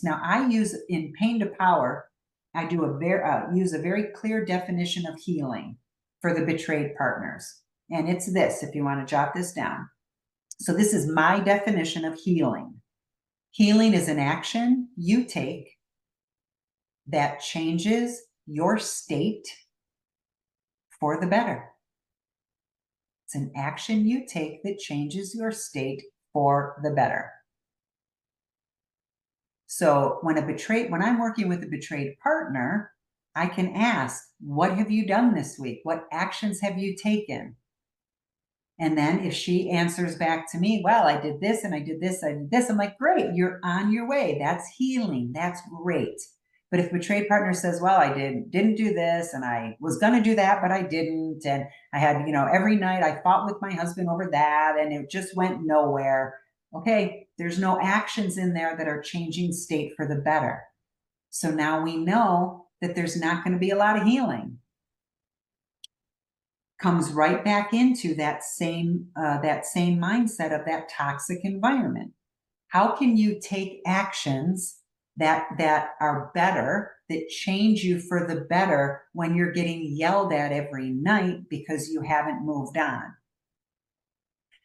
Now, I use in Pain to Power, I do use a very clear definition of healing for the betrayed partners. And it's this, if you want to jot this down. So this is my definition of healing. Healing is an action you take that changes your state for the better. It's an action you take that changes your state for the better. So when I'm working with a betrayed partner, I can ask, what have you done this week? What actions have you taken? And then if she answers back to me, well, I did this and I did this, I did this, I'm like, great, you're on your way. That's healing. That's great. But if betrayed partner says, well, I didn't do this and I was going to do that, but I didn't. And I had, every night I fought with my husband over that and it just went nowhere. Okay, there's no actions in there that are changing state for the better. So now we know that there's not going to be a lot of healing. Comes right back into that same mindset of that toxic environment. How can you take actions that are better, that change you for the better when you're getting yelled at every night because you haven't moved on?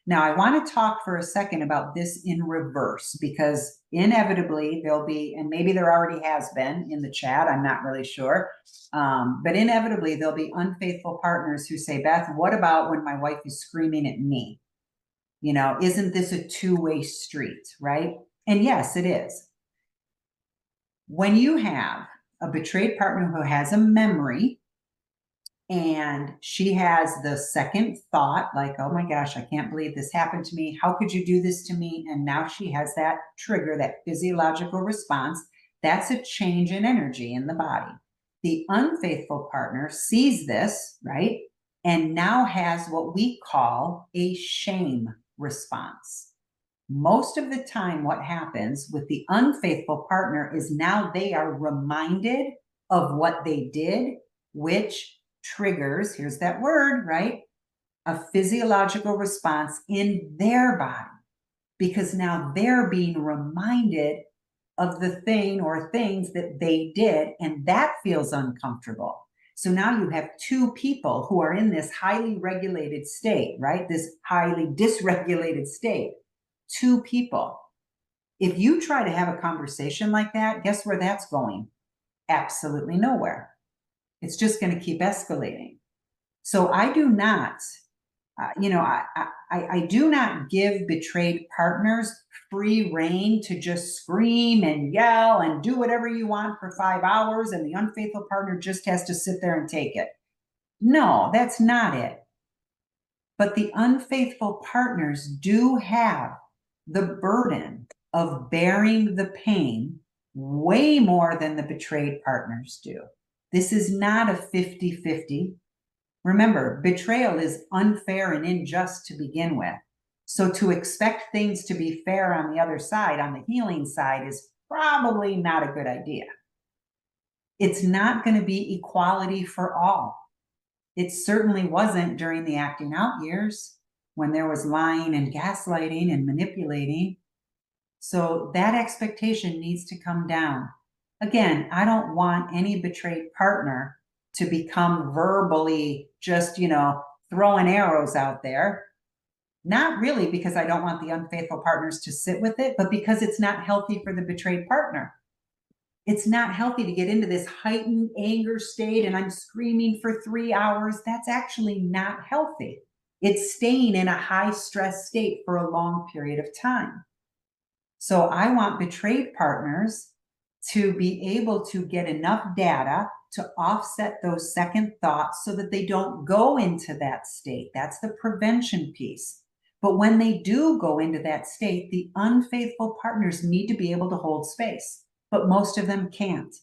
Now, I want to talk for a second about this in reverse, because inevitably there'll be, and maybe there already has been in the chat, I'm not really sure, but inevitably there'll be unfaithful partners who say, Beth, what about when my wife is screaming at me? Isn't this a two-way street, right? And yes, it is. When you have a betrayed partner who has a memory and she has the second thought, like, oh my gosh, I can't believe this happened to me. How could you do this to me? And now she has that trigger, that physiological response. That's a change in energy in the body. The unfaithful partner sees this, right? And now has what we call a shame response. Most of the time, what happens with the unfaithful partner is now they are reminded of what they did, which triggers, here's that word, right? A physiological response in their body, because now they're being reminded of the thing or things that they did, and that feels uncomfortable. So now you have two people who are in this highly regulated state, right? This highly dysregulated state. Two people. If you try to have a conversation like that, guess where that's going? Absolutely nowhere. It's just going to keep escalating. So I do not, I do not give betrayed partners free rein to just scream and yell and do whatever you want for 5 hours, and the unfaithful partner just has to sit there and take it. No, that's not it. But the unfaithful partners do have the burden of bearing the pain way more than the betrayed partners do. This is not a 50-50. Remember, betrayal is unfair and unjust to begin with. So to expect things to be fair on the other side, on the healing side, is probably not a good idea. It's not going to be equality for all. It certainly wasn't during the acting out years when there was lying and gaslighting and manipulating. So that expectation needs to come down. Again, I don't want any betrayed partner to become verbally just, throwing arrows out there. Not really because I don't want the unfaithful partners to sit with it, but because it's not healthy for the betrayed partner. It's not healthy to get into this heightened anger state and I'm screaming for 3 hours. That's actually not healthy. It's staying in a high stress state for a long period of time. So I want betrayed partners to be able to get enough data to offset those second thoughts so that they don't go into that state. That's the prevention piece. But when they do go into that state, the unfaithful partners need to be able to hold space, but most of them can't.